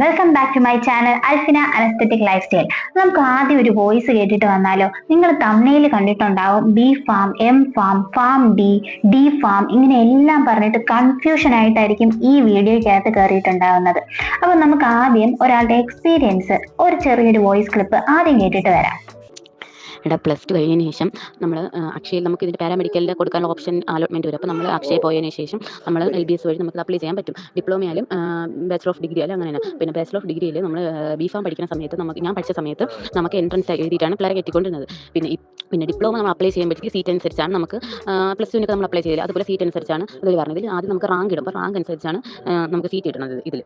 Welcome back to my channel Alfina an aesthetic lifestyle. നമുക്ക് ആദ്യം ഒരു വോയിസ് കേട്ടിട്ട് വന്നാലോ. നിങ്ങൾ തംബ്നെയിൽ കണ്ടിട്ടുണ്ടാവും B Pharm, M Pharm, Pharm D Pharm, ഇങ്ങനെ എല്ലാം പറഞ്ഞിട്ട് കൺഫ്യൂഷൻ ആയിട്ടായിരിക്കും ഈ വീഡിയോയ്ക്കകത്ത് കയറിയിട്ടുണ്ടാവുന്നത്. അപ്പൊ നമുക്ക് ആദ്യം ഒരാളുടെ എക്സ്പീരിയൻസ് ഒരു ചെറിയൊരു വോയിസ് ക്ലിപ്പ് ആദ്യം കേട്ടിട്ട് വരാം. ഇവിടെ +2 കഴിഞ്ഞതിന് ശേഷം നമ്മൾ അക്ഷയയിൽ നമുക്ക് ഇതിൻ്റെ പാരാമെഡിക്കലിൻ്റെ കൊടുക്കാനുള്ള ഓപ്ഷൻ അലോട്ട്മെൻറ്റ് വരും. അപ്പോൾ നമ്മൾ അക്ഷയ പോയതിന് ശേഷം നമ്മൾ LBS വഴി നമുക്ക് അപ്ലൈ ചെയ്യാൻ പറ്റും. ഡിപ്ലോമയാലും ബാച്ചലർ ഓഫ് ഡിഗ്രി ആയാലും അങ്ങനെയാണ്. പിന്നെ ബാച്ചലർ ഓഫ് ഡിഗ്രിയിൽ നമ്മൾ ബിഫാം പഠിക്കുന്ന സമയത്ത് ഞാൻ പഠിച്ച സമയത്ത് നമുക്ക് എൻട്രൻസ് എഴുതിയിട്ടാണ് പിള്ളേരെ കെട്ടിക്കൊണ്ടിരുന്നത്. പിന്നെ ഡിപ്ലോമ നമ്മൾ അപ്ലൈ ചെയ്യുമ്പോഴത്തേക്ക് സീറ്റ് അനുസരിച്ചാണ് നമുക്ക് +2 നമ്മൾ അപ്ലൈ ചെയ്യില്ല. അതുപോലെ സീറ്റ് അനുസരിച്ചാണ് ഇതിൽ പറഞ്ഞത്. ആദ്യം നമുക്ക് റാങ്ക് ഇടും. അപ്പോൾ റാങ്ക് അനുസരിച്ചാണ് നമുക്ക് സീറ്റ് കിട്ടുന്നത് ഇതിൽ.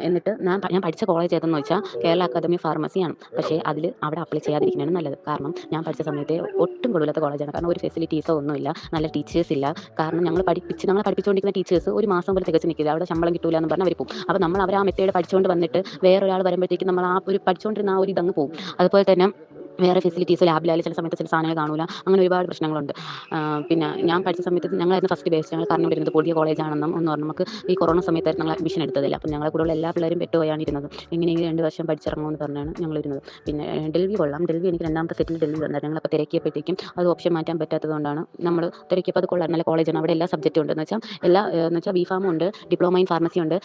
എന്നിട്ട് ഞാൻ പഠിച്ച കോളേജ് ഏതെന്ന് വെച്ചാൽ കേരള അക്കാദമി ഫാർമസിയാണ്. പക്ഷേ അവിടെ അപ്ലൈ ചെയ്യാതിരിക്കുന്നതാണ് നല്ലത്. കാരണം ഞാൻ പഠിച്ച സമയത്ത് ഒട്ടും കൊള്ളില്ലാത്ത കോളേജാണ്. കാരണം ഒരു ഫെസിലിറ്റീസോ ഒന്നുമില്ല, നല്ല ടീച്ചേഴ്സ് ഇല്ല. കാരണം ഞങ്ങളെ പഠിപ്പിച്ചുകൊണ്ടിരിക്കുന്ന ടീച്ചേഴ്സ് ഒരു മാസം പോലെ തികച്ച് നിൽക്കില്ല. അവിടെ ശമ്പളം കിട്ടില്ല എന്ന് പറഞ്ഞാൽ അവർ പോകും. അപ്പോൾ നമ്മൾ അവർ ആ മെത്തേഡ് പഠിച്ചുകൊണ്ട് വന്നിട്ട് വേറൊരാൾ വരുമ്പോഴത്തേക്ക് നമ്മൾ പഠിച്ചുകൊണ്ടിരുന്ന ഒരു ഇതങ്ങ് പോകും. അതുപോലെ തന്നെ വേറെ ഫെസിലിറ്റീസ് ലാബിലായാലും ചില സമയത്ത് ചില സാധനങ്ങൾ കാണൂല. അങ്ങനെ ഒരുപാട് പ്രശ്നങ്ങളുണ്ട്. പിന്നെ ഞാൻ പഠിച്ച സമയത്ത് ഞങ്ങളായിരുന്നു ഫസ്റ്റ് ബേസ്. ഞങ്ങൾ പറഞ്ഞുകൊണ്ടിരുന്നത് പുതിയ കോളേജാണെന്നും ഒന്ന് പറഞ്ഞു. നമുക്ക് ഈ കൊറോണ സമയത്തായിരുന്നു ഞങ്ങൾ അഡ്മിഷൻ എടുത്തതില്ല. അപ്പം ഞങ്ങളെ കൂടെയുള്ള എല്ലാ പിള്ളേരും പെട്ടുപോയാണ് ഇരുന്നത്. എങ്ങനെയെങ്കിലും 2 വർഷം പഠിച്ചിറങ്ങുമെന്ന് പറഞ്ഞാണ് ഞങ്ങൾ ഇരുന്നത്. പിന്നെ ഡൽഹി കൊള്ളാം. ഡൽഹി എനിക്ക് രണ്ടാമത്തെ സെറ്റിൽ ഡൽഹി വന്നായിരുന്നു. ഞങ്ങളപ്പോൾ തിരക്കിയപ്പോഴത്തേക്കും അത് ഓപ്ഷൻ മാറ്റാൻ പറ്റാത്തതുകൊണ്ടാണ് നമ്മൾ തിരക്കിയപ്പോൾ അത് കൊള്ളാം. നല്ല കോളേജാണ്. അവിടെ എല്ലാ സബ്ജക്റ്റും ഉണ്ട്. എന്ന് വെച്ചാൽ ബിഫാമും ഉണ്ട്, ഡിപ്ലോമ ഇൻ ഫാർമസി ഉണ്ട്,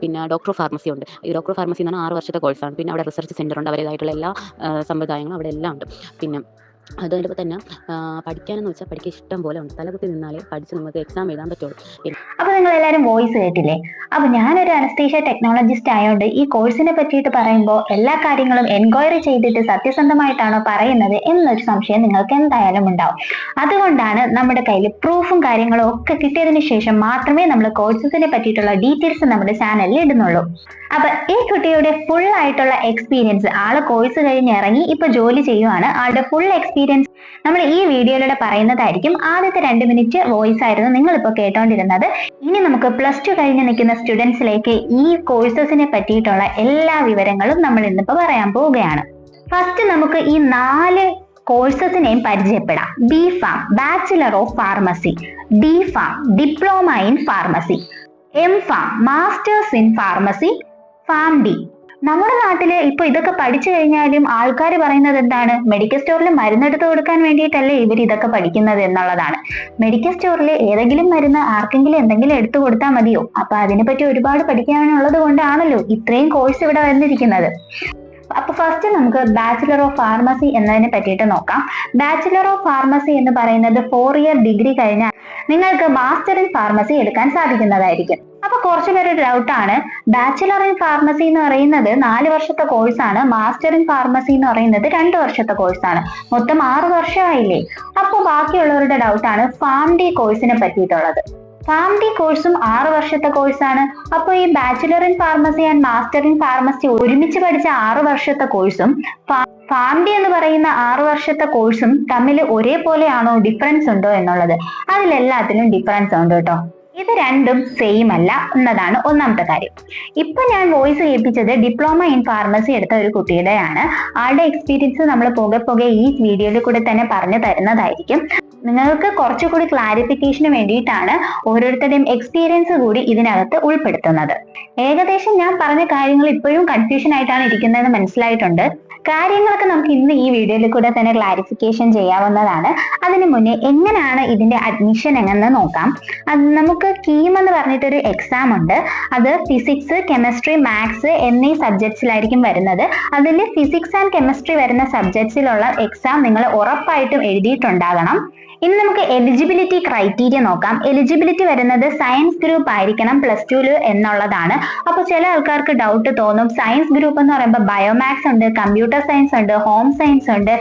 പിന്നെ ഡോക്ടർ ഓഫ് ഫാർമസി ഉണ്ട്. ഈ ഡോക്ടർ ഓഫ് ഫാർമസി എന്ന് പറഞ്ഞാൽ 6 വർഷത്തെ കോഴ്സാണ്. പിന്നെ അവിടെ റിസർച്ച് സെൻ്റർ ഉണ്ട്. അവരുടേതായിട്ടുള്ള എല്ലാ സമ്പ്രദായങ്ങളും അവിടെ എല്ലാം ഉണ്ട്. പിന്നെ അതുകൊണ്ട് തന്നെ പഠിക്കാനെന്ന് വെച്ചാൽ പഠിക്കാൻ ഇഷ്ടം പോലെ ഉണ്ട്. തലകുത്തി നിന്നാലേ പഠിച്ച് നമുക്ക് എക്സാം എഴുതാൻ പറ്റുള്ളൂ. അപ്പൊ നിങ്ങൾ എല്ലാവരും വോയിസ് കേട്ടില്ലേ? അപ്പൊ ഞാനൊരു അനസ്തീഷ്യ ടെക്നോളജിസ്റ്റ് ആയതുകൊണ്ട് ഈ കോഴ്സിനെ പറ്റിയിട്ട് പറയുമ്പോൾ എല്ലാ കാര്യങ്ങളും എൻക്വയറി ചെയ്തിട്ട് സത്യസന്ധമായിട്ടാണോ പറയുന്നത് എന്നൊരു സംശയം നിങ്ങൾക്ക് എന്തായാലും ഉണ്ടാവും. അതുകൊണ്ടാണ് നമ്മുടെ കയ്യിൽ പ്രൂഫും കാര്യങ്ങളും ഒക്കെ കിട്ടിയതിനു ശേഷം മാത്രമേ നമ്മൾ കോഴ്സസിനെ പറ്റിയിട്ടുള്ള ഡീറ്റെയിൽസ് നമ്മുടെ ചാനലിൽ ഇടുന്നുള്ളൂ. അപ്പൊ ഈ കുട്ടിയുടെ ഫുൾ ആയിട്ടുള്ള എക്സ്പീരിയൻസ്, ആള് കോഴ്സ് കഴിഞ്ഞ് ഇറങ്ങി ഇപ്പൊ ജോലി ചെയ്യുവാണ്. ആളുടെ ഫുൾ എക്സ്പീരിയൻസ് നമ്മൾ ഈ വീഡിയോയിലൂടെ പറയുന്നതായിരിക്കും. ആദ്യത്തെ 2 മിനിറ്റ് വോയിസ് ആയിരുന്നു നിങ്ങൾ ഇപ്പോൾ കേട്ടോണ്ടിരുന്നത്. ഇനി നമുക്ക് +2 കഴിഞ്ഞ് നിൽക്കുന്ന സ്റ്റുഡൻസിലേക്ക് ഈ കോഴ്സസിനെ പറ്റിയിട്ടുള്ള എല്ലാ വിവരങ്ങളും നമ്മൾ ഇന്നിപ്പോ പറയാൻ പോവുകയാണ്. ഫസ്റ്റ് നമുക്ക് ഈ 4 കോഴ്സസിനെയും പരിചയപ്പെടാം. B farm, bachelor of pharmacy; D pharm, diploma in pharmacy; M farm, masters in pharmacy; Pharm D. നമ്മുടെ നാട്ടില് ഇപ്പൊ ഇതൊക്കെ പഠിച്ചു കഴിഞ്ഞാലും ആൾക്കാർ പറയുന്നത് എന്താണ്? മെഡിക്കൽ സ്റ്റോറിൽ മരുന്നെടുത്ത് കൊടുക്കാൻ വേണ്ടിയിട്ടല്ലേ ഇവർ ഇതൊക്കെ പഠിക്കുന്നത് എന്നുള്ളതാണ്. മെഡിക്കൽ സ്റ്റോറിൽ ഏതെങ്കിലും മരുന്ന് ആർക്കെങ്കിലും എന്തെങ്കിലും എടുത്തു കൊടുത്താൽ മതിയോ? അപ്പൊ അതിനെപ്പറ്റി ഒരുപാട് പഠിക്കാനുള്ളത് കൊണ്ടാണല്ലോ ഇത്രയും കോഴ്സ് ഇവിടെ വന്നിരിക്കുന്നത്. അപ്പൊ ഫസ്റ്റ് നമുക്ക് ബാച്ചിലർ ഓഫ് ഫാർമസി എന്നതിനെ പറ്റിയിട്ട് നോക്കാം. ബാച്ചിലർ ഓഫ് ഫാർമസി എന്ന് പറയുന്നത് 4 ഇയർ ഡിഗ്രി കഴിഞ്ഞാൽ നിങ്ങൾക്ക് മാസ്റ്റർ ഇൻ ഫാർമസി എടുക്കാൻ സാധിക്കുന്നതായിരിക്കും. അപ്പൊ കുറച്ചു പേരുടെ ഡൗട്ടാണ്, ബാച്ചിലർ ഇൻ ഫാർമസി എന്ന് പറയുന്നത് 4 വർഷത്തെ കോഴ്സാണ്, മാസ്റ്റർ ഇൻ ഫാർമസി എന്ന് പറയുന്നത് 2 വർഷത്തെ കോഴ്സാണ്, മൊത്തം 6 വർഷമായില്ലേ? അപ്പൊ ബാക്കിയുള്ളവരുടെ ഡൗട്ടാണ് ഫാം ഡി കോഴ്സിനെ പറ്റിയിട്ടുള്ളത്. ഫാം ഡി കോഴ്സും 6 വർഷത്തെ കോഴ്സാണ്. അപ്പോൾ ഈ bachelor in pharmacy and master in pharmacy ഒരുമിച്ച് പഠിച്ച 6 വർഷത്തെ കോഴ്സും ഫാം ഡി എന്ന് പറയുന്ന 6 വർഷത്തെ കോഴ്സും തമ്മിൽ ഒരേപോലെയാണോ, ഡിഫറൻസ് ഉണ്ടോ എന്നുള്ളത്? അതിലെല്ലാത്തിലും ഡിഫറൻസ് ഉണ്ട് കേട്ടോ. ഇത് രണ്ടും സെയിം അല്ല എന്നതാണ് ഒന്നാമത്തെ കാര്യം. ഇപ്പൊ ഞാൻ വോയിസ് കേൾപ്പിച്ചത് ഡിപ്ലോമ ഇൻ ഫാർമസി എടുത്ത ഒരു കുട്ടിയുടെയാണ്. ആളുടെ എക്സ്പീരിയൻസ് നമ്മൾ പോകെ ഈ വീഡിയോയിൽ കൂടെ തന്നെ പറഞ്ഞു തരുന്നതായിരിക്കും. നിങ്ങൾക്ക് കുറച്ചുകൂടി ക്ലാരിഫിക്കേഷന് വേണ്ടിയിട്ടാണ് ഓരോരുത്തരുടെയും എക്സ്പീരിയൻസ് കൂടി ഇതിനകത്ത് ഉൾപ്പെടുത്തുന്നത്. ഏകദേശം ഞാൻ പറഞ്ഞ കാര്യങ്ങൾ ഇപ്പോഴും കൺഫ്യൂഷൻ ആയിട്ടാണ് ഇരിക്കുന്നതെന്ന് മനസ്സിലായിട്ടുണ്ട്. കാര്യങ്ങളൊക്കെ നമുക്ക് ഇന്ന് ഈ വീഡിയോയിൽ കൂടെ തന്നെ ക്ലാരിഫിക്കേഷൻ ചെയ്യാവുന്നതാണ്. അതിനു മുന്നേ എങ്ങനെയാണ് ഇതിന്റെ അഡ്മിഷൻ എങ്ങനെ നോക്കാം. അത് നമുക്ക് കീം എന്ന് പറഞ്ഞിട്ടൊരു എക്സാം ഉണ്ട്. അത് ഫിസിക്സ്, കെമിസ്ട്രി, മാത്സ് എന്നീ സബ്ജക്ട്സിലായിരിക്കും വരുന്നത്. അതിൽ ഫിസിക്സ് ആൻഡ് കെമിസ്ട്രി വരുന്ന സബ്ജക്ട്സിലുള്ള എക്സാം നിങ്ങൾ ഉറപ്പായിട്ടും എഴുതിയിട്ടുണ്ടാകണം. ഇനി നമുക്ക് എലിജിബിലിറ്റി ക്രൈറ്റീരിയ നോക്കാം. എലിജിബിലിറ്റി വരുന്നത് സയൻസ് ഗ്രൂപ്പ് ആയിരിക്കണം +2 എന്നുള്ളതാണ്. അപ്പൊ ചില ആൾക്കാർക്ക് ഡൗട്ട് തോന്നും, സയൻസ് ഗ്രൂപ്പ് എന്ന് പറയുമ്പോൾ ബയോമാക്സ് ഉണ്ട്, കമ്പ്യൂട്ടർ സയൻസ് ഉണ്ട്, ഹോം സയൻസ് ഉണ്ട്.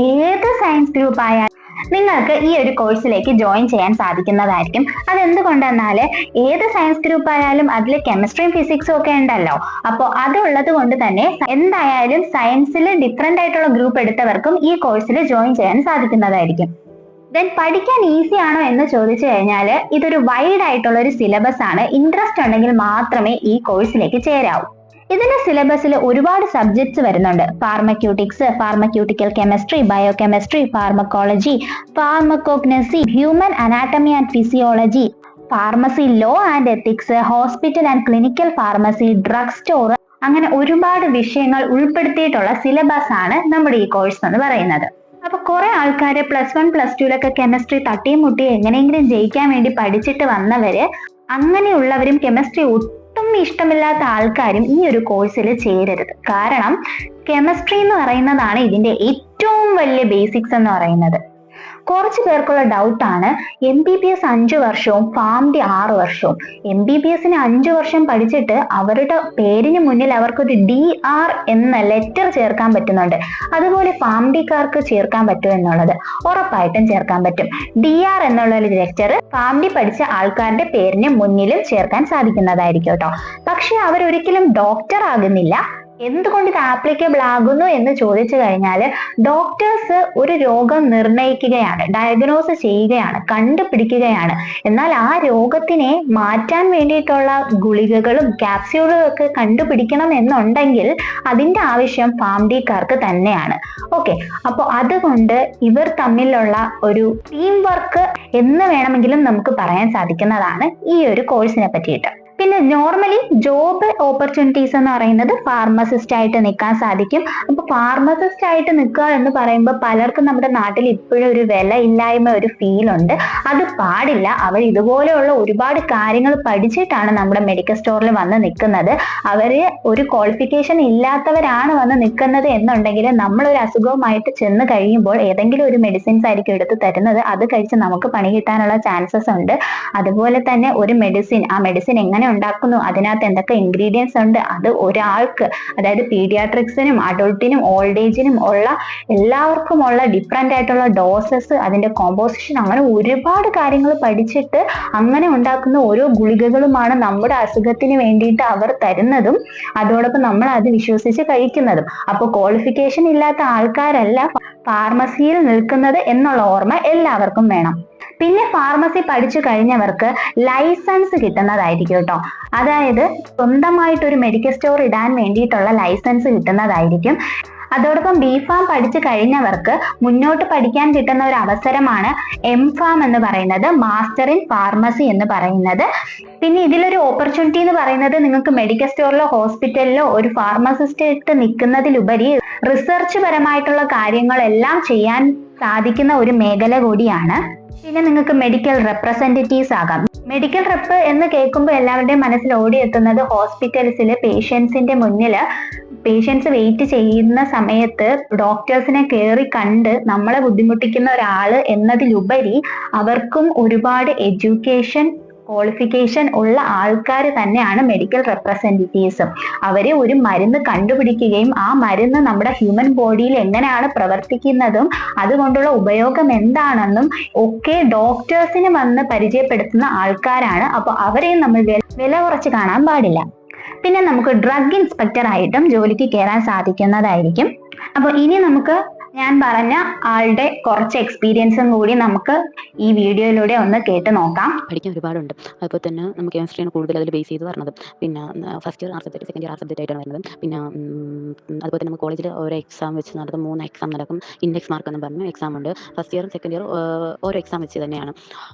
ഏത് സയൻസ് ഗ്രൂപ്പ് ആയാലും നിങ്ങൾക്ക് ഈ ഒരു കോഴ്സിലേക്ക് ജോയിൻ ചെയ്യാൻ സാധിക്കുന്നതായിരിക്കും. അതെന്തുകൊണ്ടെന്നാൽ ഏത് സയൻസ് ഗ്രൂപ്പ് ആയാലും അതിൽ കെമിസ്ട്രിയും ഫിസിക്സും ഒക്കെ ഉണ്ടല്ലോ. അപ്പോൾ അതുള്ളത് കൊണ്ട് തന്നെ എന്തായാലും സയൻസിൽ ഡിഫറെന്റ് ആയിട്ടുള്ള ഗ്രൂപ്പ് എടുത്തവർക്കും ഈ കോഴ്സിൽ ജോയിൻ ചെയ്യാൻ സാധിക്കുന്നതായിരിക്കും. ദെൻ പഠിക്കാൻ ഈസി ആണോ എന്ന് ചോദിച്ചു കഴിഞ്ഞാൽ ഇതൊരു വൈഡ് ആയിട്ടുള്ള ഒരു സിലബസ് ആണ്. ഇൻട്രസ്റ്റ് ഉണ്ടെങ്കിൽ മാത്രമേ ഈ കോഴ്സിലേക്ക് ചേരാവൂ. ഇതിന്റെ സിലബസിൽ ഒരുപാട് സബ്ജക്ട്സ് വരുന്നുണ്ട്. Pharmaceutics, pharmaceutical chemistry, biochemistry, pharmacology, pharmacognosy, human anatomy and physiology, pharmacy law and ethics, hospital and clinical pharmacy, drug store, അങ്ങനെ ഒരുപാട് വിഷയങ്ങൾ ഉൾപ്പെടുത്തിയിട്ടുള്ള സിലബസ് ആണ് നമ്മുടെ ഈ കോഴ്സ് എന്ന് പറയുന്നത്. അപ്പൊ കുറെ ആൾക്കാര് +1 +2 കെമിസ്ട്രി തട്ടിയും മുട്ടിയും എങ്ങനെയെങ്കിലും ജയിക്കാൻ വേണ്ടി പഠിച്ചിട്ട് വന്നവര്, അങ്ങനെയുള്ളവരും കെമിസ്ട്രി ഒട്ടും ഇഷ്ടമില്ലാത്ത ആൾക്കാരും ഈ ഒരു കോഴ്സിൽ ചേരരുത്. കാരണം കെമിസ്ട്രി എന്ന് പറയുന്നതാണ് ഇതിന്റെ ഏറ്റവും വലിയ ബേസിക്സ് എന്ന് പറയുന്നത്. കുറച്ചു പേർക്കുള്ള ഡൗട്ടാണ് MBBS 5 വർഷവും ഫാംഡി 6 വർഷവും. MBBS 5 വർഷം പഠിച്ചിട്ട് അവരുടെ പേരിന് മുന്നിൽ അവർക്കൊരു DR എന്ന ലെറ്റർ ചേർക്കാൻ പറ്റുന്നുണ്ട്. അതുപോലെ ഫാംഡിക്കാർക്ക് ചേർക്കാൻ പറ്റും എന്നുള്ളത് ഉറപ്പായിട്ടും ചേർക്കാൻ പറ്റും. DR എന്നുള്ള ഒരു ലെറ്റർ ഫാംഡി പഠിച്ച ആൾക്കാരുടെ പേരിന് മുന്നിലും ചേർക്കാൻ സാധിക്കുന്നതായിരിക്കും കേട്ടോ. പക്ഷെ അവരൊരിക്കലും ഡോക്ടർ ആകുന്നില്ല. എന്തുകൊണ്ട് ഇത് ആപ്ലിക്കബിൾ ആകുന്നു എന്ന് ചോദിച്ചു കഴിഞ്ഞാൽ, ഡോക്ടേഴ്സ് ഒരു രോഗം നിർണയിക്കുകയാണ്, ഡയഗ്നോസ് ചെയ്യുകയാണ്, കണ്ടുപിടിക്കുകയാണ്. എന്നാൽ ആ രോഗത്തിനെ മാറ്റാൻ വേണ്ടിയിട്ടുള്ള ഗുളികകളും ക്യാപ്സ്യൂളും ഒക്കെ കണ്ടുപിടിക്കണം എന്നുണ്ടെങ്കിൽ അതിന്റെ ആവശ്യം ഫാംഡിക്കാർക്ക് തന്നെയാണ്. ഓക്കെ, അപ്പൊ അതുകൊണ്ട് ഇവർ തമ്മിലുള്ള ഒരു ടീം വർക്ക് എന്ന് വേണമെങ്കിലും നമുക്ക് പറയാൻ സാധിക്കുന്നതാണ് ഈ ഒരു കോഴ്സിനെ പറ്റിയിട്ട്. പിന്നെ നോർമലി ജോബ് ഓപ്പർച്യൂണിറ്റീസ് എന്ന് പറയുന്നത് ഫാർമസിസ്റ്റ് ആയിട്ട് നിൽക്കാൻ സാധിക്കും. അപ്പൊ ഫാർമസിസ്റ്റ് ആയിട്ട് നിൽക്കുക എന്ന് പറയുമ്പോൾ പലർക്കും നമ്മുടെ നാട്ടിൽ ഇപ്പോഴും ഒരു വില ഇല്ലായ്മ, ഒരു ഫീൽ ഉണ്ട്. അത് പാടില്ല. അവർ ഇതുപോലെയുള്ള ഒരുപാട് കാര്യങ്ങൾ പഠിച്ചിട്ടാണ് നമ്മുടെ മെഡിക്കൽ സ്റ്റോറിൽ വന്ന് നിൽക്കുന്നത്. അവര് ഒരു ക്വാളിഫിക്കേഷൻ ഇല്ലാത്തവരാണ് വന്ന് നിൽക്കുന്നത് എന്നുണ്ടെങ്കിൽ നമ്മളൊരു അസുഖവുമായിട്ട് ചെന്ന് കഴിയുമ്പോൾ ഏതെങ്കിലും ഒരു മെഡിസിൻസ് ആയിരിക്കും എടുത്ത് തരുന്നത്. അത് കഴിച്ച് നമുക്ക് പണി കിട്ടാനുള്ള ചാൻസസ് ഉണ്ട്. അതുപോലെ തന്നെ ഒരു മെഡിസിൻ, ആ മെഡിസിൻ എങ്ങനെ ഉണ്ടാക്കുന്നു, അതിനകത്ത് എന്തൊക്കെ ഇൻഗ്രീഡിയൻസ് ഉണ്ട്, അത് ഒരാൾക്ക്, അതായത് പീഡിയാട്രിക്സിനും അഡൾട്ടിനും ഓൾഡ് ഏജിനും ഉള്ള എല്ലാവർക്കുമുള്ള ഡിഫറെന്റ് ആയിട്ടുള്ള ഡോസസ്, അതിന്റെ കോമ്പോസിഷൻ, അങ്ങനെ ഒരുപാട് കാര്യങ്ങൾ പഠിച്ചിട്ട് അങ്ങനെ ഉണ്ടാക്കുന്ന ഓരോ ഗുളികകളുമാണ് നമ്മുടെ അസുഖത്തിന് വേണ്ടിയിട്ട് അവർ തരുന്നതും അതോടൊപ്പം നമ്മൾ അത് വിശ്വസിച്ച് കഴിക്കുന്നതും. അപ്പൊ ക്വാളിഫിക്കേഷൻ ഇല്ലാത്ത ആൾക്കാരല്ല ഫാർമസിയിൽ നിൽക്കുന്നത് എന്നുള്ള ഓർമ്മ എല്ലാവർക്കും വേണം. പിന്നെ ഫാർമസി പഠിച്ചു കഴിഞ്ഞവർക്ക് ലൈസൻസ് കിട്ടുന്നതായിരിക്കും കേട്ടോ. അതായത് സ്വന്തമായിട്ടൊരു മെഡിക്കൽ സ്റ്റോർ ഇടാൻ വേണ്ടിയിട്ടുള്ള ലൈസൻസ് കിട്ടുന്നതായിരിക്കും. അതോടൊപ്പം BPharm പഠിച്ചു കഴിഞ്ഞവർക്ക് മുന്നോട്ട് പഠിക്കാൻ കിട്ടുന്ന ഒരു അവസരമാണ് MPharm എന്ന് പറയുന്നത്, മാസ്റ്റർ ഇൻ ഫാർമസി എന്ന് പറയുന്നത്. പിന്നെ ഇതിലൊരു ഓപ്പർച്യൂണിറ്റി എന്ന് പറയുന്നത് നിങ്ങൾക്ക് മെഡിക്കൽ സ്റ്റോറിലോ ഹോസ്പിറ്റലിലോ ഒരു ഫാർമസിസ്റ്റ് ആയിട്ട് നിൽക്കുന്നതിലുപരി റിസർച്ച് പരമായിട്ടുള്ള കാര്യങ്ങളെല്ലാം ചെയ്യാൻ സാധിക്കുന്ന ഒരു മേഖല കൂടിയാണ്. പിന്നെ നിങ്ങൾക്ക് മെഡിക്കൽ റെപ്രസെന്റേറ്റീവ്സ് ആകാം. മെഡിക്കൽ റെപ്പ് എന്ന് കേൾക്കുമ്പോൾ എല്ലാവരുടെയും മനസ്സിൽ ഓടിയെത്തുന്നത് ഹോസ്പിറ്റൽസിൽ പേഷ്യൻസിന്റെ മുന്നിൽ പേഷ്യൻസ് വെയിറ്റ് ചെയ്യുന്ന സമയത്ത് ഡോക്ടേഴ്സിനെ കയറി കണ്ട് നമ്മളെ ബുദ്ധിമുട്ടിക്കുന്ന ഒരാള് എന്നതിലുപരി അവർക്കും ഒരുപാട് എഡ്യൂക്കേഷൻ ക്വാളിഫിക്കേഷൻ ഉള്ള ആൾക്കാർ തന്നെയാണ് മെഡിക്കൽ റെപ്രസെന്റേറ്റീവ്സും. അവര് ഒരു മരുന്ന് കണ്ടുപിടിക്കുകയും ആ മരുന്ന് നമ്മുടെ ഹ്യൂമൻ ബോഡിയിൽ എങ്ങനെയാണ് പ്രവർത്തിക്കുന്നതും അതുകൊണ്ടുള്ള ഉപയോഗം എന്താണെന്നും ഒക്കെ ഡോക്ടേഴ്സിന് വന്ന് പരിചയപ്പെടുത്തുന്ന ആൾക്കാരാണ്. അപ്പൊ അവരെയും നമ്മൾ വില കുറച്ച് കാണാൻ പാടില്ല. പിന്നെ നമുക്ക് ഡ്രഗ് ഇൻസ്പെക്ടർ ആയിട്ടും ജോലിക്ക് കയറാൻ സാധിക്കുന്നതായിരിക്കും. അപ്പൊ ഇനി നമുക്ക് ഞാൻ പറഞ്ഞ ആളുടെ കുറച്ച് എക്സ്പീരിയൻസും കൂടി നമുക്ക് ഈ വീഡിയോയിലൂടെ ഒന്ന് കേട്ട് നോക്കാം. പഠിക്കാൻ ഒരുപാടുണ്ട്. അതുപോലെ തന്നെ നമുക്ക് കെമിസ്ട്രിയാണ് കൂടുതൽ അതിൽ ബേസ് ചെയ്ത് വരുന്നത്. പിന്നെ first year R subject, second year R subject ആയിട്ടാണ് വരുന്നത്. പിന്നെ അതുപോലെ തന്നെ നമുക്ക് കോളേജിൽ ഓരോ എക്സാം വെച്ച് നടത്തും. 3 എക്സാം നടക്കും. ഇൻഡെക്സ് മാർക്ക് എന്ന് പറഞ്ഞ എക്സാം ഉണ്ട്. ഫസ്റ്റ് ഇയർ സെക്കൻഡ് ഇയർ ഓരോ എക്സാം വെച്ച് തന്നെയാണ്.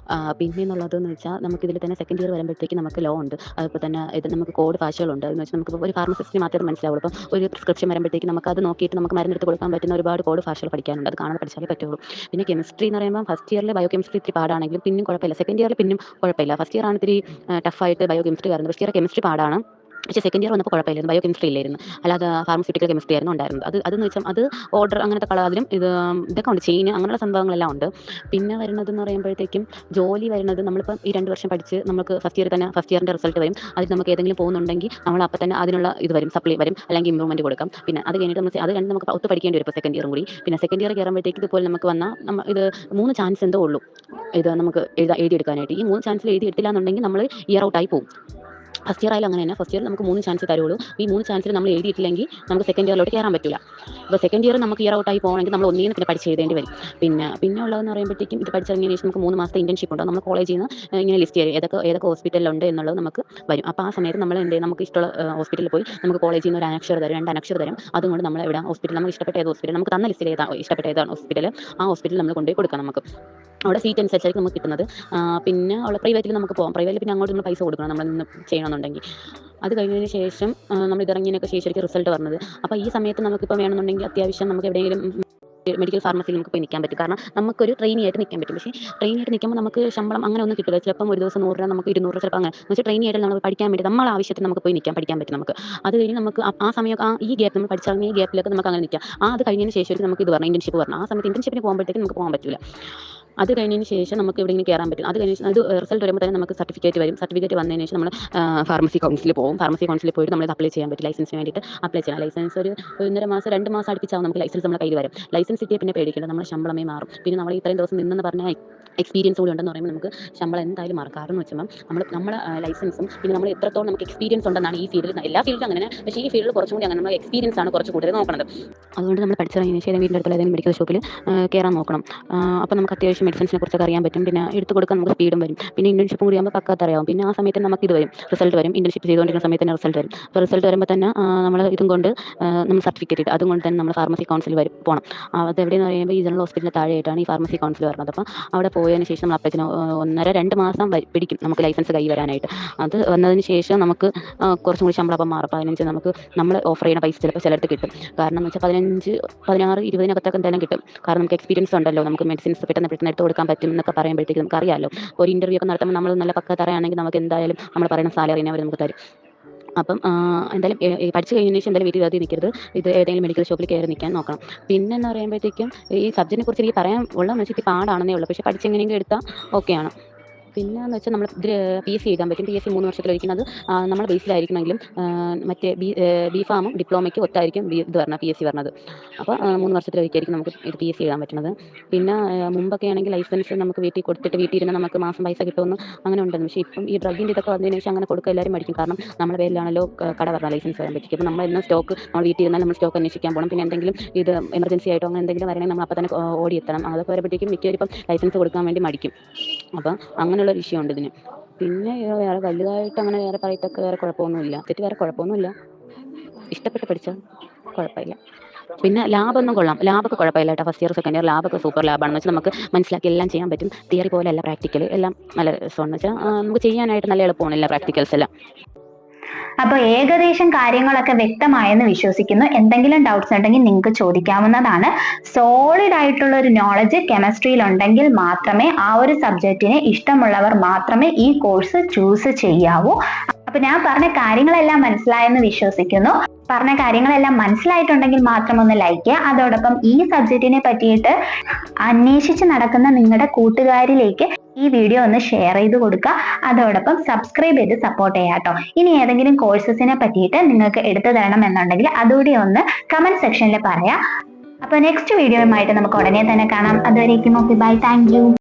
പിന്നെ എന്നുള്ളതെന്ന് വെച്ചാൽ നമുക്ക് ഇതിൽ തന്നെ സെക്കൻഡ് ഇയർ വരുമ്പോഴത്തേക്ക് നമുക്ക് ലോ ഉണ്ട്. അതുപോലെ തന്നെ ഇത് നമുക്ക് കോഡ് ഭാഷകളുണ്ട്. എന്ന് വെച്ചാൽ നമുക്ക് ഒരു ഫാർമസിസ്റ്റിന് മാത്രമേ മനസ്സിലാവുള്ളൂ. അപ്പം ഒരു പ്രിസ്ക്രിപ്ഷൻ വരുമ്പോഴത്തേക്ക് നമുക്ക് അത് നോക്കിയിട്ട് നമുക്ക് മരുന്നെടുത്ത് കൊടുക്കാൻ പറ്റുന്ന ഒരുപാട് കോഡ് ഭാഷകൾ പഠിക്കാനുണ്ട്. അത് കാണാൻ പഠിച്ചാലേ പറ്റുള്ളൂ. പിന്നെ കെമിസ്ട്രി എന്ന് പറയുമ്പോൾ ഫസ്റ്റ് ഇയറിൽ ബയോ കെമിസ്ട്രി ഇത്തിരി പാടാണെങ്കിലും പിന്നും കുഴപ്പമില്ല. സെക്കൻഡ് ഇയറിൽ പിന്നും കുഴപ്പമില്ല. ഫസ്റ്റ് ഇയർ ആണ് ഇത്തിരി ടഫായിട്ട് ബയോ കെമിസ്ട്രി വരുന്നത്. ഫസ്റ്റ് ഇയർ കെമിസ്ട്രി പാടാണ്. പക്ഷേ സെക്കൻഡ് ഇയർ വന്നപ്പോൾ കുഴപ്പമില്ലായിരുന്നു. ബയോ കെമിസ്ട്രി ഇല്ലായിരുന്നു. അല്ലാതെ ഫാർമസ്യൂട്ടിക്കൽ കെമിസ്ട്രി ആയിരുന്നു ഉണ്ടായിരുന്നത്. അതെന്ന് വെച്ചാൽ അത് ഓർഡർ അങ്ങനത്തെ കളറിലും ഇതൊക്കെ ഉണ്ട്, ചെയിൻ അങ്ങനെയുള്ള സംഭവങ്ങളെല്ലാം ഉണ്ട്. പിന്നെ വരുന്നതെന്ന് പറയുമ്പോഴത്തേക്കും ജോലി വരുന്നത് നമ്മളിപ്പം ഈ 2 വർഷം പഠിച്ച് നമുക്ക് ഫസ്റ്റ് ഇയർ തന്നെ ഫസ്റ്റ് ഇയറിൻ്റെ റിസൾട്ട് വരും. അതിൽ നമുക്ക് ഏതെങ്കിലും പോകുന്നുണ്ടെങ്കിൽ നമ്മൾ അപ്പം തന്നെ അതിനുള്ള ഇത് വരും, സപ്ലൈ വരും, അല്ലെങ്കിൽ ഇമ്പ്രൂവ്മെൻറ്റ് കൊടുക്കാം. പിന്നെ അത് കഴിഞ്ഞിട്ട് നമ്മൾ അത് രണ്ട് നമുക്ക് ഒത്ത് പഠിക്കേണ്ടി വരും ഇപ്പോൾ സെക്കൻഡ് ഇയറും കൂടി. പിന്നെ സെക്കൻഡ് ഇയർ കയറുമ്പോഴത്തേക്ക് ഇതുപോലെ നമുക്ക് വന്നാൽ ഇത് 3 ചാൻസ് എന്തോ ഉള്ളൂ ഇത് നമുക്ക് എഴുതിയെടുക്കാനായിട്ട്. ഈ 3 ചാൻസിൽ എഴുതിയെടുത്തില്ല എന്നുണ്ടെങ്കിൽ നമ്മൾ ഇയർ ഔട്ടായി പോകും. ഫസ്റ്റ് ഇയർ ആയാലും അങ്ങനെ തന്നെ. ഫസ്റ്റ് ഇയർ നമുക്ക് 3 ചാൻസ് തരുള്ളൂ. ഈ 3 ചാൻസിൽ നമ്മൾ എഴുതിയിട്ടില്ലെങ്കിൽ നമുക്ക് സെക്കൻഡ് ഇയറിലോട്ട് കയറാൻ പറ്റില്ല. അപ്പോൾ സെക്കൻഡ് ഇയർ നമുക്ക് ഇയർ ഔട്ടായി പോകണമെങ്കിൽ നമ്മൾ ഒന്നിനും പിന്നെ പഠിച്ച് എഴുതേണ്ടി വരും. പിന്നെ ഉള്ളതെന്ന് പറയുമ്പോഴത്തേക്കും ഇത് പഠിച്ചിറങ്ങിയതിന് ശേഷം നമുക്ക് 3 മാസത്തെ ഇന്റേൺഷിപ്പ് ഉണ്ട്. നമ്മൾ കോളേജിൽ നിന്ന് ഇങ്ങനെ ലിസ്റ്റ് ചെയ്യും ഏതൊക്കെ ഹോസ്പിറ്റലിലുണ്ട് എന്നുള്ളത് നമുക്ക് വരും. അപ്പോൾ ആ സമയത്ത് നമ്മൾ നമുക്ക് ഇഷ്ടമുള്ള ഹോസ്പിറ്റലിൽ പോയി നമുക്ക് കോളേജിൽ നിന്ന് ഒരു അനക്ഷർ തരും, 2 അനക്ഷർ തരും. അതുകൊണ്ട് നമ്മൾ ഇവിടെ ഹോസ്പിറ്റൽ നമുക്ക് ഇഷ്ടപ്പെട്ട ഏത് ഹോസ്പിറ്റൽ നമുക്ക് തന്ന ലിസ്റ്റിൽ ഇഷ്ടപ്പെട്ട ഏതാണ് ഹോസ്പിറ്റൽ, ആ ഹോസ്പിറ്റലിൽ നമ്മൾ കൊണ്ടുപോയി കൊടുക്കാം. നമുക്ക് അവിടെ സീറ്റ് അനുസരിച്ചായിരിക്കും നമുക്ക് കിട്ടുന്നത്. പിന്നെ ഉള്ള പ്രൈവറ്റിൽ നമുക്ക് പോകാം. പ്രൈവറ്റിൽ പിന്നെ അങ്ങോട്ട് നമ്മൾ പൈസ കൊടുക്കണം നമ്മൾ നിന്ന് ചെയ്യണമെന്നുണ്ടെങ്കിൽ. വേണമെന്നുണ്ടെങ്കിൽ. അത് കഴിഞ്ഞതിന് ശേഷം നമ്മൾ ഇതിറങ്ങിയതിനൊക്കെ ശേഷം റിസൾട്ട് പറഞ്ഞത്. അപ്പോൾ ഈ സമയത്ത് നമുക്കിപ്പോൾ വേണമെന്നുണ്ടെങ്കിൽ അത്യാവശ്യം നമുക്ക് എവിടെയെങ്കിലും മെഡിക്കൽ ഫാർമസിയിൽ നമുക്ക് പോയി നിൽക്കാൻ പറ്റും. കാരണം നമുക്കൊരു ട്രെയിനി ആയിട്ട് നിൽക്കാൻ പറ്റും. പക്ഷേ ട്രെയിനി ആയിട്ട് നിൽക്കുമ്പോൾ നമുക്ക് ശമ്പളം അങ്ങനെ ഒന്നും കിട്ടില്ല. ചിലപ്പം ഒരു ദിവസം 100 രൂപ, നമുക്ക് 200 രൂപ, ചിലപ്പോൾ അങ്ങനെ. എന്ന് വെച്ചാൽ ട്രെയിനി ആയിട്ട് നമ്മൾ പഠിക്കാൻ വേണ്ടി നമ്മളെ ആവശ്യത്തിന് നമുക്ക് പോയി പഠിക്കാൻ പറ്റും നമുക്ക്. അത് കഴിഞ്ഞ് നമുക്ക് ആ സമയം ഈ ഗ്യാപ്പ് നമ്മൾ പഠിച്ചാൽ ഈ ഗ്യാപ്പിലൊക്കെ നമുക്ക് അങ്ങനെ നിൽക്കാം. അത് കഴിഞ്ഞതിന് ശേഷം നമുക്ക് ഇത് പറഞ്ഞു ഇന്റേൺഷിപ്പ് പറഞ്ഞു. ആ സമയത്ത് ഇന്റേൺഷിപ്പിന് പോകുമ്പോഴത്തേക്കും നമുക്ക് പോകാൻ പറ്റില്ല. അത് കഴിഞ്ഞതിന് ശേഷം നമുക്ക് എവിടെയെങ്കിലും കയറാൻ പറ്റും. അത് കഴിഞ്ഞ് അത് റിസൾട്ട് വരുമ്പോൾ തന്നെ നമുക്ക് സർട്ടിഫിക്കറ്റ് വരും. സർട്ടിഫിക്കറ്റ് വന്നതിന് ശേഷം നമ്മൾ ഫാർമസി കൗൺസിലിൽ പോകും. ഫാർമസി കൗൺസിലിൽ പോയിട്ട് നമ്മൾ അപ്ലൈ ചെയ്യാൻ പറ്റും. ലൈസൻസിന് വേണ്ടിയിട്ട് അപ്ലൈ ചെയ്യാം. ലൈസൻസ് ഒരു 1.5 മാസം 2 മാസം അടുപ്പിച്ചാവും നമുക്ക് ലൈസൻസ് നമ്മുടെ കയ്യിൽ വരും. ലൈസൻസ് കിട്ടിയാൽ പിന്നെ പേടിക്കേണ്ട, നമ്മുടെ ശമ്പളമേ മാറും. പിന്നെ നമ്മൾ ഇത്രയും ദിവസം നിന്നെന്ന് പറഞ്ഞാൽ എക്സ്പീരിയൻസ് കൂടി ഉണ്ടെന്ന് പറയുമ്പോൾ നമുക്ക് ശമ്പളം എന്തായാലും മാറും. കാരണം എന്ന് വെച്ചാൽ നമ്മുടെ ലൈസൻസും പിന്നെ നമ്മൾ എത്രത്തോളം നമുക്ക് എക്സ്പീരിയൻസ് ഉണ്ടെന്നാണ് ഈ ഫീൽഡിൽ. എല്ലാ ഫീൽഡിലും അങ്ങനെ, പക്ഷേ ഈ ഫീൽഡിൽ കുറച്ചും കൂടി അങ്ങനെ നമ്മൾ എക്സ്പീരിയൻസ് ആണ് കുറച്ച് കൂടുതൽ നോക്കുന്നത്. അതുകൊണ്ട് നമ്മൾ പഠിച്ചിറങ്ങിയ ശേഷം വീടിൻ്റെ അടുത്തുള്ള ഏതെങ്കിലും മെഡിക്കൽ ഷോപ്പിൽ കയറാൻ നോക്കണം. അപ്പോൾ നമുക്ക് അത്യാവശ്യം മെഡിസിൻസിനെ കുറിച്ചൊക്കെ അറിയാൻ പറ്റും. പിന്നെ എടുത്ത് കൊടുക്കാൻ നമുക്ക് സ്പീഡും വരും. പിന്നെ ഇന്റേൺഷിപ്പ് കൂടി ആകുമ്പോൾ പക്കാത്തറിയാവും. പിന്നെ ആ സമയത്ത് നമുക്ക് ഇത് വരും, റിസൾട്ട് വരും. ഇന്റേൺഷിപ്പ് ചെയ്തുകൊണ്ടിരിക്കുന്ന സമയത്ത് തന്നെ റിസൾട്ട് വരും. അപ്പോൾ റിസൾട്ട് വരുമ്പോൾ തന്നെ നമ്മൾ ഇതും കൊണ്ട് നമ്മൾ സർട്ടിഫിക്കറ്റ് ഇട്ട് അതുകൊണ്ട് തന്നെ നമ്മൾ ഫാർമസി കൗൺസിൽ പോകണം. അത് എവിടെയെന്ന് പറയുമ്പോൾ ഈ ജനറൽ ഹോസ്പിറ്റലിൻ്റെ താഴെയായിട്ടാണ് ഈ ഫാർമസി കൗൺസിൽ വരുന്നത്. അപ്പോൾ അവിടെ പോയതിന് ശേഷം നമ്മൾ അപ്പത്തിന് 1.5-2 മാസം പിടിക്കും നമുക്ക് ലൈസൻസ് കൈ വരാനായിട്ട്. അത് വന്നതിന് ശേഷം നമുക്ക് കുറച്ചും കൂടി ശമ്പളം അപ്പം മാറും. 15 നമ്മൾ ഓഫർ ചെയ്യുന്ന പൈസ ചിലപ്പോൾ ചിലർക്ക് കിട്ടും. കാരണം എന്ന് വെച്ചാൽ 15, 16, 20 എന്തായാലും കിട്ടും. കാരണം നമുക്ക് എക്സ്പീരിയൻസ് ഉണ്ടല്ലോ, നമുക്ക് മെഡിസിൻസ് പെട്ടെന്ന് എടുത്ത് കൊടുക്കാൻ പറ്റും എന്നൊക്കെ പറയുമ്പോഴത്തേക്ക് നമുക്ക് അറിയാമല്ലോ. ഒരു ഇൻ്റർവ്യൂ ഒക്കെ നടത്തുമ്പോൾ നമ്മൾ നല്ല പക്കത്തറയാണെങ്കിൽ നമുക്ക് എന്തായാലും നമ്മൾ പറയുന്ന സാലറിനെ അവർ നമുക്ക് തരും. അപ്പം എന്തായാലും പഠിച്ചു കഴിഞ്ഞതിന് ശേഷം എന്തായാലും വീട്ടിൽ നിൽക്കരുത്. ഇത് ഏതെങ്കിലും മെഡിക്കൽ ഷോപ്പിൽ കയറി നിൽക്കാൻ നോക്കണം. പിന്നെ എന്ന് പറയുമ്പോഴത്തേക്കും ഈ സബ്ജക്റ്റിനെ കുറിച്ച് എനിക്ക് പറയാൻ ഉള്ളതെന്ന് വെച്ചാൽ പാടാണെന്നേ ഉള്ളൂ. പക്ഷേ പഠിച്ചെങ്ങനെയെങ്കിലും എടുത്താൽ ഓക്കെയാണ്. പിന്നെ എന്ന് വെച്ചാൽ നമ്മൾ PSC എഴുതാൻ പറ്റും. PSC 3 വർഷത്തിലൊരിക്കുന്നത് നമ്മുടെ ബേസിലായിരിക്കണമെങ്കിലും മറ്റേ ബിഫാമും ഡിപ്ലോമയ്ക്ക് ഒത്തായിരിക്കും ഇത് പറഞ്ഞാൽ PSC പറഞ്ഞത്. അപ്പോൾ 3 വർഷത്തിലൊരിക്കായിരിക്കും നമുക്ക് ഇത് PSC എഴുതാൻ പറ്റുന്നത്. പിന്നെ മുമ്പൊക്കെ ആണെങ്കിൽ ലൈസൻസ് നമുക്ക് വീട്ടിൽ കൊടുത്തിട്ട് വീട്ടിൽ ഇരുന്ന് നമുക്ക് മാസം പൈസ കിട്ടുമെന്ന് അങ്ങനെ ഉണ്ടായിരുന്നു. പക്ഷേ ഇപ്പം ഈ ഡ്രഗിൻ്റെ ഇതൊക്കെ വന്നതിന് ശേഷം അങ്ങനെ കൊടുക്കുക എല്ലാവരും പഠിക്കും. കാരണം നമ്മുടെ പേരിലാണല്ലോ കട പറഞ്ഞാൽ ലൈസൻസ് വരാൻ പറ്റും. അപ്പോൾ നമ്മൾ എന്നും സ്റ്റോക്ക് നമ്മൾ വീട്ടിൽ ഇരുന്നാൽ നമ്മൾ സ്റ്റോക്ക് അന്വേഷിക്കാൻ പോകണം. പിന്നെ എന്തെങ്കിലും ഇത് എമർജൻസി ആയിട്ടോ അങ്ങനെ എന്തെങ്കിലും വരണമെങ്കിൽ നമ്മൾ അപ്പോൾ തന്നെ ഓടിയെത്തണം. അതൊക്കെ വരുമ്പോഴത്തേക്കും മിക്കവരും ഇപ്പം ലൈസൻസ് കൊടുക്കാൻ വേണ്ടി മടിക്കും. അപ്പം അങ്ങനെയുള്ള വിഷയമുണ്ട് ഇതിന്. പിന്നെ വേറെ വലുതായിട്ട് അങ്ങനെ വേറെ പറയത്തൊക്കെ വേറെ കുഴപ്പമൊന്നുമില്ല. വേറെ കുഴപ്പമൊന്നുമില്ല. ഇഷ്ടപ്പെട്ട് പഠിച്ചാൽ കുഴപ്പമില്ല. പിന്നെ ലാബൊന്നും കൊള്ളാം. ലാബൊക്കെ കുഴപ്പമില്ല കേട്ടോ. ഫസ്റ്റ് ഇയർ സെക്കൻഡ് ഇയർ ലാബൊക്കെ സൂപ്പർ ലാബാണെന്ന് വെച്ചാൽ നമുക്ക് മനസ്സിലാക്കി എല്ലാം ചെയ്യാൻ പറ്റും. തിയറി പോലെ അല്ല, പ്രാക്ടിക്കൽ എല്ലാം നല്ല രസമെന്ന് വെച്ചാൽ നമുക്ക് ചെയ്യാനായിട്ട് നല്ല എളുപ്പമാണ് എല്ലാ പ്രാക്ടിക്കൽസ് എല്ലാം. അപ്പോൾ ഏകദേശം കാര്യങ്ങളൊക്കെ വ്യക്തമായെന്ന് വിശ്വസിക്കുന്നു. എന്തെങ്കിലും ഡൗട്ട്സ് ഉണ്ടെങ്കിൽ നിങ്ങൾക്ക് ചോദിക്കാവുന്നതാണ്. സോളിഡ് ആയിട്ടുള്ള ഒരു നോളജ് കെമിസ്ട്രിയിൽ ഉണ്ടെങ്കിൽ മാത്രമേ ആ ഒരു സബ്ജക്റ്റിനെ ഇഷ്ടമുള്ളവർ മാത്രമേ ഈ കോഴ്സ് ചൂസ് ചെയ്യാവൂ. അപ്പൊ ഞാൻ പറഞ്ഞ കാര്യങ്ങളെല്ലാം മനസ്സിലായെന്ന് വിശ്വസിക്കുന്നു. പറഞ്ഞ കാര്യങ്ങളെല്ലാം മനസ്സിലായിട്ടുണ്ടെങ്കിൽ മാത്രം ഒന്ന് ലൈക്ക് ചെയ്യുക. അതോടൊപ്പം ഈ സബ്ജക്റ്റിനെ പറ്റിയിട്ട് അന്വേഷിച്ച് നടക്കുന്ന നിങ്ങളുടെ കൂട്ടുകാരിലേക്ക് ഈ വീഡിയോ ഒന്ന് ഷെയർ ചെയ്ത് കൊടുക്കുക. അതോടൊപ്പം സബ്സ്ക്രൈബ് ചെയ്ത് സപ്പോർട്ട് ചെയ്യാം കേട്ടോ. ഇനി ഏതെങ്കിലും കോഴ്സസിനെ പറ്റിയിട്ട് നിങ്ങൾക്ക് എടുത്തു തരണം എന്നുണ്ടെങ്കിൽ അതുകൂടി ഒന്ന് കമന്റ് സെക്ഷനിൽ പറയാം. അപ്പൊ നെക്സ്റ്റ് വീഡിയോയുമായിട്ട് നമുക്ക് ഉടനെ തന്നെ കാണാം. അതുവരേക്കും ഓക്കെ, ബൈ, താങ്ക് യു.